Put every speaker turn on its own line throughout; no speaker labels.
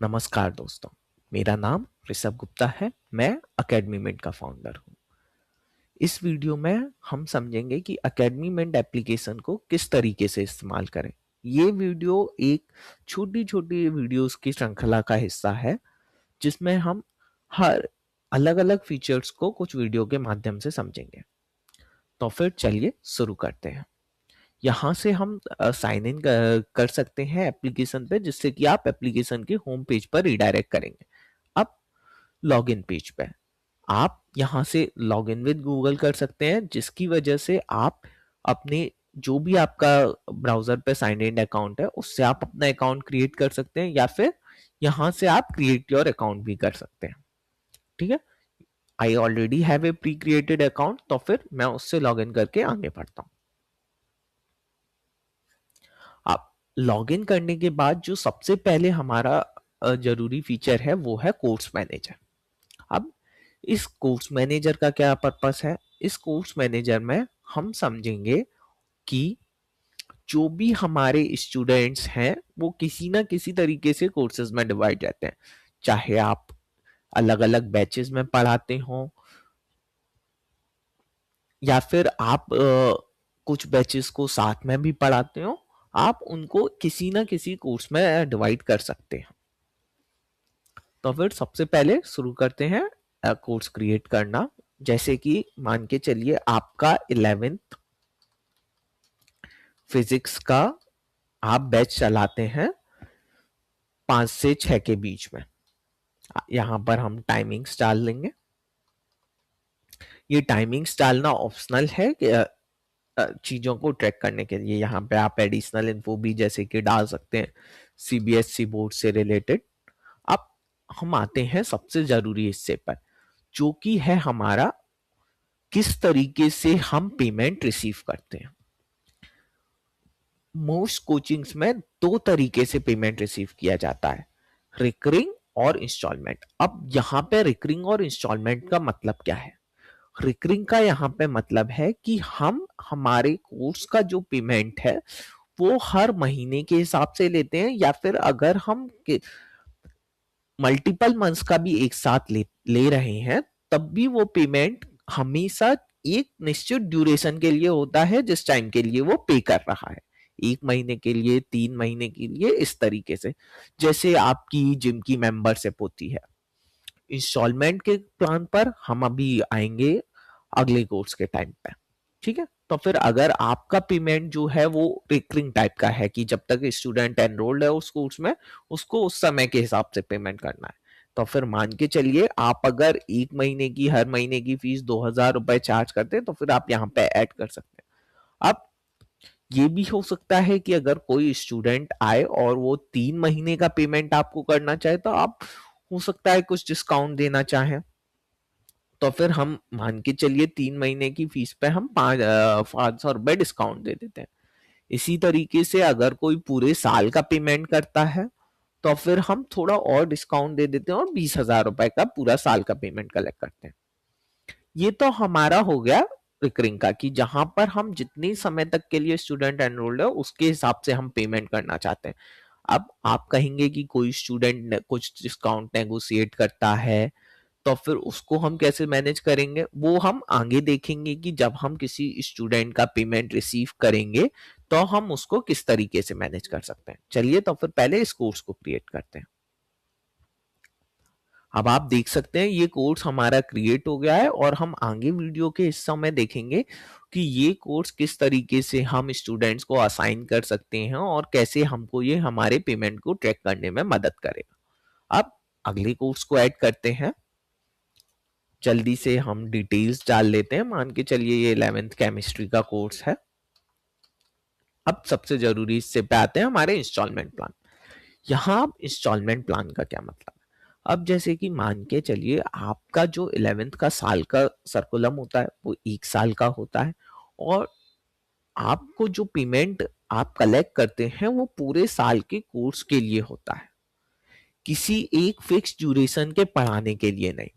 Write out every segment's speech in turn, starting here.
नमस्कार दोस्तों, मेरा नाम ऋषभ गुप्ता है। मैं अकेडमी मिंट का फाउंडर हूँ। इस वीडियो में हम समझेंगे कि अकेडमी मिंट एप्लीकेशन को किस तरीके से इस्तेमाल करें। ये वीडियो एक छोटी छोटी वीडियोस की श्रृंखला का हिस्सा है, जिसमें हम हर अलग अलग फीचर्स को कुछ वीडियो के माध्यम से समझेंगे। तो फिर चलिए शुरू करते हैं। यहाँ से हम साइन इन कर सकते हैं एप्लीकेशन पे, जिससे कि आप एप्लीकेशन के होम पेज पर रिडायरेक्ट करेंगे। अब लॉगिन पेज पे आप यहाँ से लॉगिन विद गूगल कर सकते हैं, जिसकी वजह से आप अपने जो भी आपका ब्राउजर पे साइन इन अकाउंट है उससे आप अपना अकाउंट क्रिएट कर सकते हैं, या फिर यहाँ से आप क्रिएट योर अकाउंट भी कर सकते हैं। ठीक है, I already have a pre created account, तो फिर मैं उससे लॉगिन करके आगे बढ़ता हूँ। आप लॉगिन करने के बाद जो सबसे पहले हमारा जरूरी फीचर है वो है कोर्स मैनेजर। अब इस कोर्स मैनेजर का क्या पर्पस है? इस कोर्स मैनेजर में हम समझेंगे कि जो भी हमारे स्टूडेंट्स हैं वो किसी ना किसी तरीके से कोर्सेज में डिवाइड रहते हैं, चाहे आप अलग अलग बैचेस में पढ़ाते हो या फिर आप कुछ बैचेस को साथ में भी पढ़ाते हो। आप उनको किसी ना किसी कोर्स में डिवाइड कर सकते हैं। तो फिर सबसे पहले शुरू करते हैं कोर्स क्रिएट करना। जैसे कि मान के चलिए आपका 11th फिजिक्स का आप बैच चलाते हैं 5 से 6 के बीच में। यहाँ पर हम टाइमिंग्स डाल लेंगे। ये टाइमिंग्स डालना ऑप्शनल है कि चीजों को ट्रैक करने के लिए। यहाँ पे आप एडिशनल इन्फो भी जैसे कि डाल सकते हैं सीबीएसई बोर्ड से रिलेटेड। अब हम आते हैं सबसे जरूरी हिस्से पर, जो कि है हमारा किस तरीके से हम पेमेंट रिसीव करते हैं। मोस्ट कोचिंग्स में दो तरीके से पेमेंट रिसीव किया जाता है, रिकरिंग और इंस्टॉलमेंट। अब यहाँ पे रिकरिंग और इंस्टॉलमेंट का मतलब क्या है? रिकरिंग का यहाँ पे मतलब है कि हम हमारे कोर्स का जो पेमेंट है वो हर महीने के हिसाब से लेते हैं, या फिर अगर हम मल्टीपल मंथ्स का भी एक साथ ले रहे हैं तब भी वो पेमेंट हमेशा एक निश्चित ड्यूरेशन के लिए होता है, जिस टाइम के लिए वो पे कर रहा है। 1 महीने के लिए, 3 महीने के लिए, इस तरीके से जैसे आपकी जिम की मेंबरशिप होती है। इंस्टॉलमेंट के प्लान पर हम अभी आएंगे अगले कोर्स के टाइम पे। ठीक है, तो फिर अगर आपका पेमेंट जो है वो रिकरिंग टाइप का है कि जब तक स्टूडेंट एनरोल्ड है उस कोर्स में उसको उस समय के हिसाब से पेमेंट करना है, तो फिर मान के चलिए आप अगर 1 महीने की हर महीने की फीस 2,000 रुपए चार्ज करते हैं तो फिर आप यहाँ पे ऐड कर सकते हैं। अब ये भी हो सकता है कि अगर कोई स्टूडेंट आए और वो 3 महीने का पेमेंट आपको करना चाहे तो आप हो सकता है कुछ डिस्काउंट देना चाहें। तो फिर हम मान के चलिए 3 महीने की फीस पे हम 500 रुपए डिस्काउंट दे देते हैं। इसी तरीके से अगर कोई पूरे साल का पेमेंट करता है तो फिर हम थोड़ा और डिस्काउंट दे देते हैं और 20,000 रुपए का पूरा साल का पेमेंट कलेक्ट करते हैं। ये तो हमारा हो गया रिकरिंग का, कि जहां पर हम जितने समय तक के लिए स्टूडेंट एनरोल्ड है उसके हिसाब से हम पेमेंट करना चाहते हैं। अब आप कहेंगे कि कोई स्टूडेंट कुछ डिस्काउंट नेगोशिएट करता है तो फिर उसको हम कैसे मैनेज करेंगे, वो हम आगे देखेंगे कि जब हम किसी स्टूडेंट का पेमेंट रिसीव करेंगे तो हम उसको किस तरीके से मैनेज कर सकते हैं। चलिए तो फिर पहले इस कोर्स को क्रिएट करते हैं। अब आप देख सकते हैं ये कोर्स हमारा क्रिएट हो गया है और हम आगे वीडियो के हिस्सों में देखेंगे कि ये कोर्स किस तरीके से हम स्टूडेंट्स को असाइन कर सकते हैं और कैसे हमको ये हमारे पेमेंट को ट्रैक करने में मदद करेगा। अब अगले कोर्स को ऐड करते हैं। जल्दी से हम डिटेल्स डाल लेते हैं। मान के चलिए ये 11th केमिस्ट्री का कोर्स है। अब सबसे जरूरी इससे पे आते हैं हमारे इंस्टॉलमेंट प्लान। यहाँ अब इंस्टॉलमेंट प्लान का क्या मतलब है? अब जैसे कि मान के चलिए आपका जो 11th का साल का सर्कुलम होता है वो 1 साल का होता है, और आपको जो पेमेंट आप कलेक्ट करते हैं वो पूरे साल के कोर्स के लिए होता है, किसी एक फिक्स ड्यूरेशन के पढ़ाने के लिए नहीं।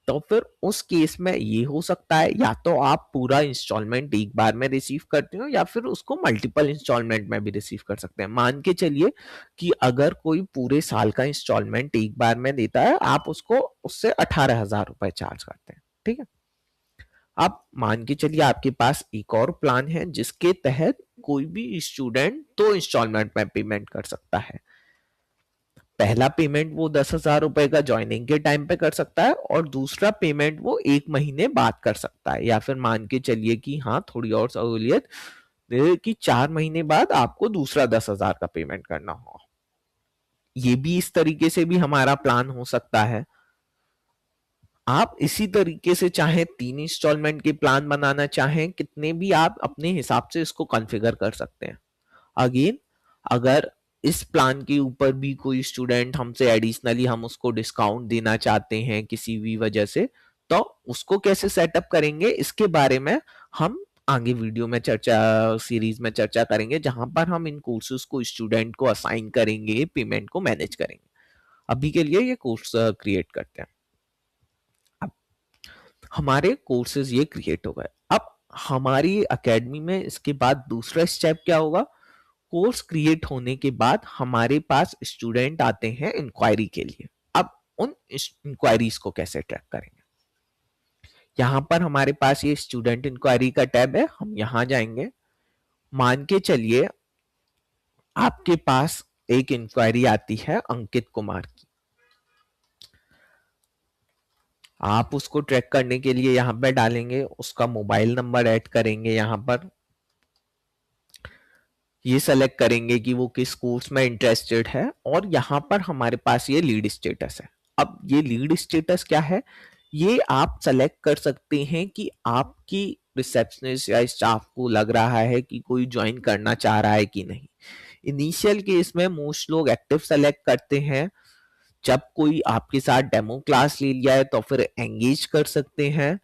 तो फिर उस केस में ये हो सकता है या तो आप पूरा इंस्टॉलमेंट एक बार में रिसीव करते हो या फिर उसको मल्टीपल इंस्टॉलमेंट में भी रिसीव कर सकते हैं। मान के चलिए कि अगर कोई पूरे साल का इंस्टॉलमेंट एक बार में देता है, आप उसको उससे 18,000 रुपए चार्ज करते हैं, ठीक है। अब मान के चलिए आपके पास एक और प्लान है जिसके तहत कोई भी स्टूडेंट 2 इंस्टॉलमेंट में पेमेंट कर सकता है। पहला पेमेंट वो 10,000 रुपए का ज्वाइनिंग के टाइम पे कर सकता है और दूसरा पेमेंट वो 1 महीने बाद कर सकता है, या फिर मान के चलिए कि हाँ थोड़ी और सहूलियत कि 4 महीने बाद आपको दूसरा 10,000 का पेमेंट करना हो। ये भी इस तरीके से भी हमारा प्लान हो सकता है। आप इसी तरीके से चाहे 3 इंस्टॉलमेंट के प्लान बनाना चाहें, कितने भी आप अपने हिसाब से इसको कॉन्फ़िगर कर सकते हैं। अगेन, अगर इस प्लान के ऊपर भी कोई स्टूडेंट हमसे एडिशनली हम उसको डिस्काउंट देना चाहते हैं किसी भी वजह से, तो उसको कैसे सेटअप करेंगे इसके बारे में हम आगे वीडियो में चर्चा सीरीज में चर्चा करेंगे, जहां पर हम इन कोर्सेज को स्टूडेंट को असाइन करेंगे, पेमेंट को मैनेज करेंगे। अभी के लिए ये कोर्स क्रिएट करते हैं। अब हमारे कोर्सेज ये क्रिएट हो गए। अब हमारी एकेडमी में इसके बाद दूसरा स्टेप क्या होगा? कोर्स क्रिएट होने के बाद हमारे पास स्टूडेंट आते हैं इंक्वायरी के लिए। अब उन इंक्वायरीज को कैसे ट्रैक करेंगे? यहाँ पर हमारे पास ये स्टूडेंट इंक्वायरी का टैब है, हम यहाँ जाएंगे। मान के चलिए आपके पास एक इंक्वायरी आती है अंकित कुमार की। आप उसको ट्रैक करने के लिए यहाँ पे डालेंगे, उसका मोबाइल नंबर ऐड करेंगे, यहाँ पर ये सेलेक्ट करेंगे कि वो किस कोर्स में इंटरेस्टेड है, और यहाँ पर हमारे पास ये लीड स्टेटस है। अब ये लीड स्टेटस क्या है? ये आप सेलेक्ट कर सकते हैं कि आपकी रिसेप्शनिस्ट या स्टाफ को लग रहा है कि कोई ज्वाइन करना चाह रहा है कि नहीं। इनिशियल केस में मोस्ट लोग एक्टिव सेलेक्ट करते हैं। जब कोई आपके साथ डेमो क्लास ले लिया है तो फिर एंगेज कर सकते हैं,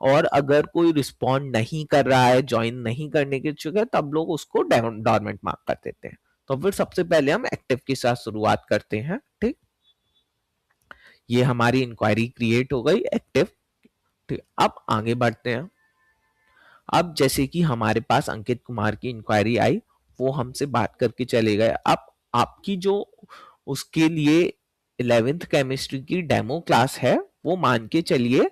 और अगर कोई रिस्पॉन्ड नहीं कर रहा है, ज्वाइन नहीं करने के इच्छुक है, तब लोग उसको डॉर्मेंट मार्क कर देते हैं। तो फिर सबसे पहले हम एक्टिव के साथ शुरुआत करते हैं, ठीक। ये हमारी इंक्वायरी क्रिएट हो गई एक्टिव, ठीक। अब आगे बढ़ते हैं। अब जैसे कि हमारे पास अंकित कुमार की इंक्वायरी आई, वो हमसे बात करके चले गए। अब आपकी जो उसके लिए 11th केमिस्ट्री की डेमो क्लास है, वो मान के चलिए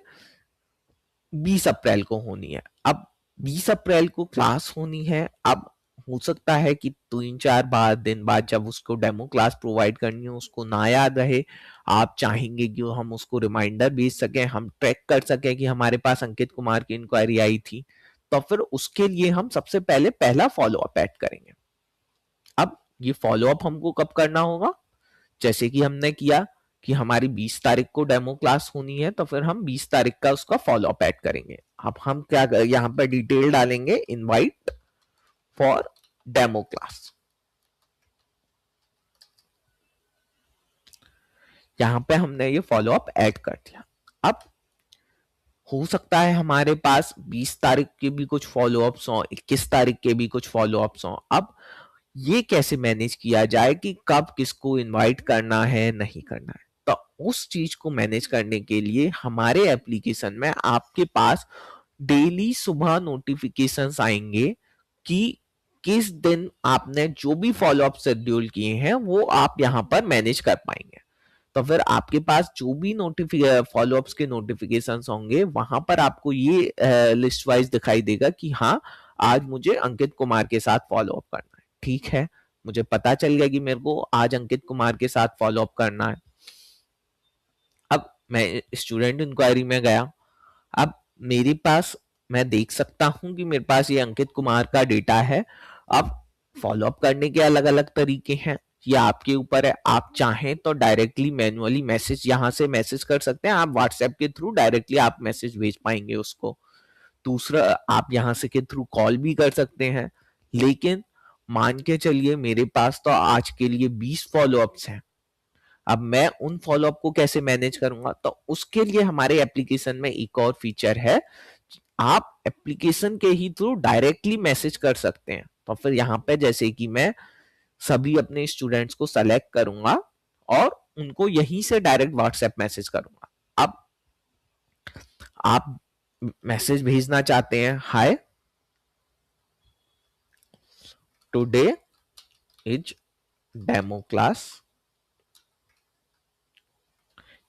20 अप्रैल को होनी है। अब 20 अप्रैल को क्लास होनी है। अब हो सकता है कि 3-4 दिन बाद जब उसको डेमो क्लास प्रोवाइड करनी हो उसको ना याद रहे। आप चाहेंगे कि हम उसको रिमाइंडर भेज सकें, हम ट्रैक कर सकें कि हमारे पास अंकित कुमार की इंक्वायरी आई थी, तो फिर उसके लिए हम सबसे पहले पहला फॉलो अप ऐड करेंगे। अब ये फॉलो अप हमको कब करना होगा? जैसे कि हमने किया कि हमारी 20 तारीख को डेमो क्लास होनी है, तो फिर हम 20 तारीख का उसका फॉलो अप ऐड करेंगे। अब हम क्या यहाँ पर डिटेल डालेंगे, इनवाइट फॉर डेमो क्लास। यहाँ पे हमने ये फॉलो अप ऐड कर दिया। अब हो सकता है हमारे पास 20 तारीख के भी कुछ फॉलो अप्स हो, 21 तारीख के भी कुछ फॉलो अप्स हो। अब ये कैसे मैनेज किया जाए कि कब किसको इनवाइट करना है, नहीं करना है? तो उस चीज को मैनेज करने के लिए हमारे एप्लीकेशन में आपके पास डेली सुबह नोटिफिकेशंस आएंगे कि किस दिन आपने जो भी फॉलो अप शेड्यूल किए हैं वो आप यहाँ पर मैनेज कर पाएंगे। तो फिर आपके पास जो भी फॉलो अप्स के नोटिफिकेशंस होंगे वहां पर आपको ये लिस्ट वाइज दिखाई देगा कि हाँ आज मुझे अंकित कुमार के साथ फॉलो अप करना है। ठीक है, मुझे पता चल गया कि मेरे को आज अंकित कुमार के साथ फॉलो अप करना है। अब मैं स्टूडेंट इंक्वायरी में गया। अब मेरे पास मैं देख सकता हूं कि मेरे पास ये अंकित कुमार का डेटा है। अब फॉलो अप करने के अलग अलग तरीके हैं, ये आपके ऊपर है। आप चाहें तो डायरेक्टली मैन्युअली मैसेज यहां से मैसेज कर सकते हैं। आप व्हाट्सएप के थ्रू डायरेक्टली आप मैसेज भेज पाएंगे उसको। दूसरा, आप यहाँ से के थ्रू कॉल भी कर सकते हैं। लेकिन मान के चलिए मेरे पास तो आज के लिए 20 फॉलो अप्स हैं। अब मैं उन फॉलो अप को कैसे मैनेज करूंगा? तो उसके लिए हमारे एप्लीकेशन में एक और फीचर है, आप एप्लीकेशन के ही थ्रू डायरेक्टली मैसेज कर सकते हैं। तो फिर यहाँ पे जैसे कि मैं सभी अपने स्टूडेंट्स को सेलेक्ट करूंगा और उनको यहीं से डायरेक्ट व्हाट्सएप मैसेज करूंगा। अब आप मैसेज भेजना चाहते हैं, हाय टुडे इज डेमो क्लास,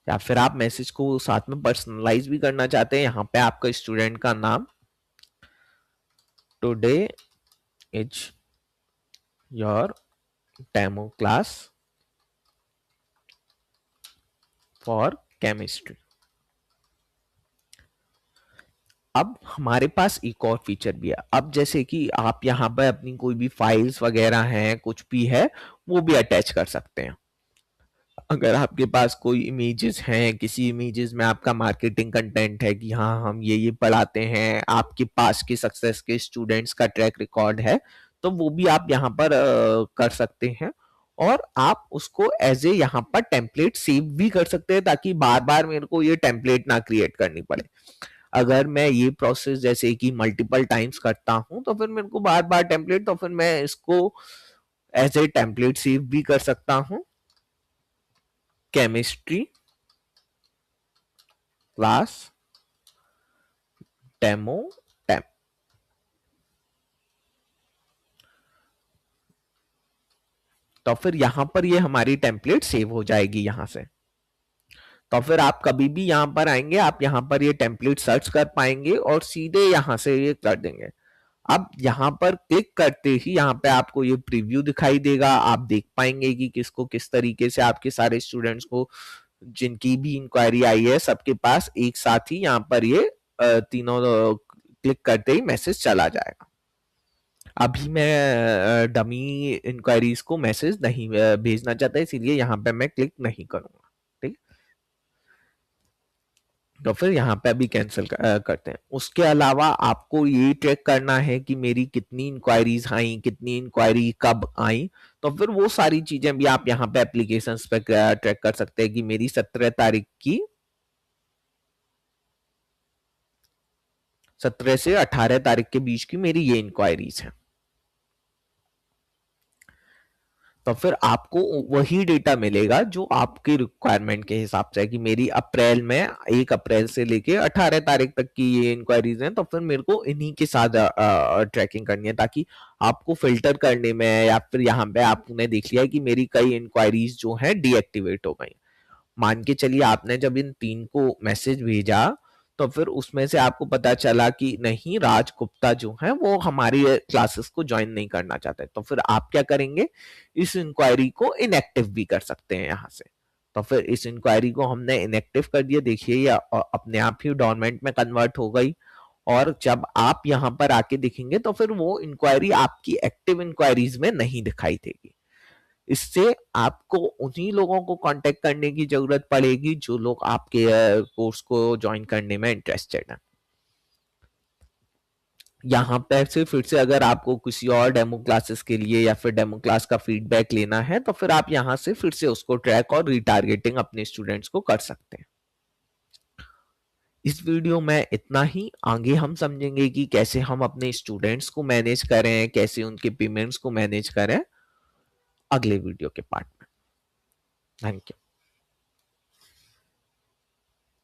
या फिर आप मैसेज को साथ में पर्सनलाइज भी करना चाहते हैं, यहां पे आपका स्टूडेंट का नाम, today is your demo class for chemistry. अब हमारे पास एक और फीचर भी है। अब जैसे कि आप यहाँ पर अपनी कोई भी फाइल्स वगैरह हैं, कुछ भी है, वो भी अटैच कर सकते हैं। अगर आपके पास कोई इमेजेस हैं, किसी इमेजेस में आपका मार्केटिंग कंटेंट है कि हाँ हम ये पढ़ाते हैं, आपके पास के सक्सेस के स्टूडेंट्स का ट्रैक रिकॉर्ड है, तो वो भी आप यहाँ पर कर सकते हैं। और आप उसको एज ए यहाँ पर टेम्पलेट सेव भी कर सकते हैं, ताकि बार बार मेरे को ये टेम्पलेट ना क्रिएट करनी पड़े। अगर मैं ये प्रोसेस जैसे कि मल्टीपल टाइम्स करता हूं, तो फिर मेरे को बार बार टेम्पलेट, तो फिर मैं इसको एज ए टेम्पलेट सेव भी कर सकता हूं, केमिस्ट्री क्लास डेमो टेम। तो फिर यहां पर ये हमारी टेम्पलेट सेव हो जाएगी यहां से। तो फिर आप कभी भी यहां पर आएंगे, आप यहां पर ये टेम्पलेट सर्च कर पाएंगे और सीधे यहां से ये कर देंगे। अब यहाँ पर क्लिक करते ही यहाँ पे आपको ये प्रीव्यू दिखाई देगा, आप देख पाएंगे कि किसको किस तरीके से आपके सारे स्टूडेंट्स को जिनकी भी इंक्वायरी आई है सबके पास एक साथ ही यहाँ पर ये तीनों क्लिक करते ही मैसेज चला जाएगा। अभी मैं डमी इंक्वायरीज को मैसेज नहीं भेजना चाहता, इसीलिए यहाँ पे मैं क्लिक नहीं करूंगा। ठीक, तो फिर यहाँ पे अभी कैंसिल करते हैं। उसके अलावा आपको ये ट्रैक करना है कि मेरी कितनी इंक्वायरीज आई, कितनी इंक्वायरी कब आई, तो फिर वो सारी चीजें भी आप यहाँ पे एप्लीकेशन पे ट्रैक कर सकते हैं कि मेरी 17 तारीख की 17 से 18 तारीख के बीच की मेरी ये इंक्वायरीज हैं। तो फिर आपको वही डेटा मिलेगा जो आपकी रिक्वायरमेंट के हिसाब से है कि मेरी अप्रैल में 1 अप्रैल से लेके 18 तारीख तक की ये इंक्वायरीज हैं, तो फिर मेरे को इन्हीं के साथ ट्रैकिंग करनी है, ताकि आपको फिल्टर करने में, या फिर यहाँ पे आपने देख लिया है कि मेरी कई इंक्वायरीज जो है डीएक्टिवेट हो गई। मान के चलिए आपने जब इन 3 को मैसेज भेजा, तो फिर उसमें से आपको पता चला कि नहीं, राज गुप्ता जो है वो हमारी क्लासेस को ज्वाइन नहीं करना चाहते, तो फिर आप क्या करेंगे, इस इंक्वायरी को इनएक्टिव भी कर सकते हैं यहाँ से। तो फिर इस इंक्वायरी को हमने इनएक्टिव कर दिया, देखिए ये अपने आप ही डॉर्मेंट में कन्वर्ट हो गई। और जब आप यहाँ पर आके देखेंगे तो फिर वो इंक्वायरी आपकी एक्टिव इंक्वायरीज में नहीं दिखाई देगी। इससे आपको उन्हीं लोगों को कांटेक्ट करने की जरूरत पड़ेगी जो लोग आपके कोर्स को ज्वाइन करने में इंटरेस्टेड हैं। यहाँ पे से फिर से अगर आपको किसी और डेमो क्लासेस के लिए या फिर डेमो क्लास का फीडबैक लेना है, तो फिर आप यहाँ से फिर से उसको ट्रैक और रिटारगेटिंग अपने स्टूडेंट्स को कर सकते हैं। इस वीडियो में इतना ही। आगे हम समझेंगे कि कैसे हम अपने स्टूडेंट्स को मैनेज करें, कैसे उनके पेमेंट्स को मैनेज करें, अगले वीडियो के पार्ट में। Thank you.